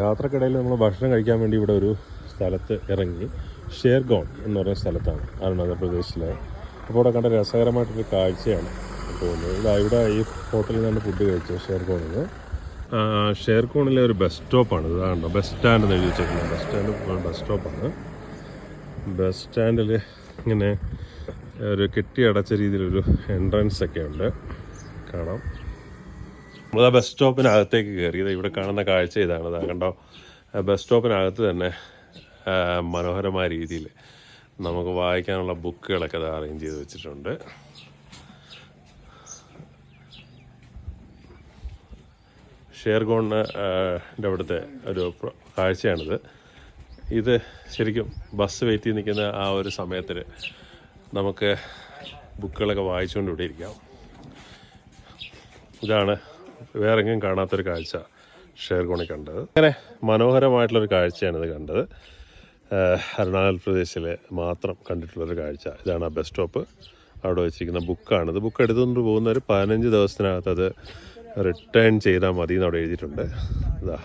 യാത്രക്കിടയിൽ നമ്മൾ ഭക്ഷണം കഴിക്കാൻ വേണ്ടി ഇവിടെ ഒരു സ്ഥലത്ത് ഇറങ്ങി. ഷേർഗോൺ എന്ന് പറയുന്ന സ്ഥലത്താണ് അരുണാചൽപ്രദേശിലെ. അപ്പോൾ ഇവിടെ കണ്ട രസകരമായിട്ടൊരു കാഴ്ചയാണ് തോന്നുന്നത്. ഇവിടെ ഈ ഹോട്ടലിൽ നിന്നാണ് ഫുഡ് കഴിച്ചത്. ഷേർഗോണിലെ ഒരു ബസ് സ്റ്റോപ്പാണ്. ഇതാണോ ബസ് സ്റ്റാൻഡ് എന്ന് എഴുതി വെച്ചേക്കുന്നത്. ബസ് സ്റ്റോപ്പാണ്. ബസ് സ്റ്റാൻഡിൽ ഇങ്ങനെ ഒരു കെട്ടിയടച്ച രീതിയിലൊരു എൻട്രൻസ് ഒക്കെ ഉണ്ട്, കാണാം. നമ്മളാ ബസ് സ്റ്റോപ്പിനകത്തേക്ക് കയറിയത്. ഇവിടെ കാണുന്ന കാഴ്ച ഇതാണ്. കണ്ടോ, ബസ് സ്റ്റോപ്പിനകത്ത് തന്നെ മനോഹരമായ രീതിയിൽ നമുക്ക് വായിക്കാനുള്ള ബുക്കുകളൊക്കെ അത് അറേഞ്ച് ചെയ്ത് വെച്ചിട്ടുണ്ട്. ഷേർഗോണിൻ്റെ അവിടുത്തെ ഒരു കാഴ്ചയാണിത്. ഇത് ശരിക്കും ബസ് വെയിറ്റ് ചെയ്ത് നിൽക്കുന്ന ആ ഒരു സമയത്തിൽ നമുക്ക് ബുക്കുകളൊക്കെ വായിച്ചുകൊണ്ട് ഇവിടെ ഇരിക്കാം. ഇതാണ് വേറെ എങ്ങും കാണാത്തൊരു കാഴ്ച ഷേർഗോണിൽ കണ്ടത്. അങ്ങനെ മനോഹരമായിട്ടുള്ളൊരു കാഴ്ചയാണിത് കണ്ടത്. അരുണാചൽ പ്രദേശിൽ മാത്രം കണ്ടിട്ടുള്ളൊരു കാഴ്ച. ഇതാണ് ആ ബസ് സ്റ്റോപ്പ്. അവിടെ വെച്ചിരിക്കുന്ന ബുക്കാണിത്. ബുക്ക് എടുത്തുകൊണ്ട് പോകുന്നവർ 15 ദിവസത്തിനകത്ത് അത് റിട്ടേൺ ചെയ്താൽ മതി എന്ന് അവിടെ എഴുതിയിട്ടുണ്ട്. ഇതാ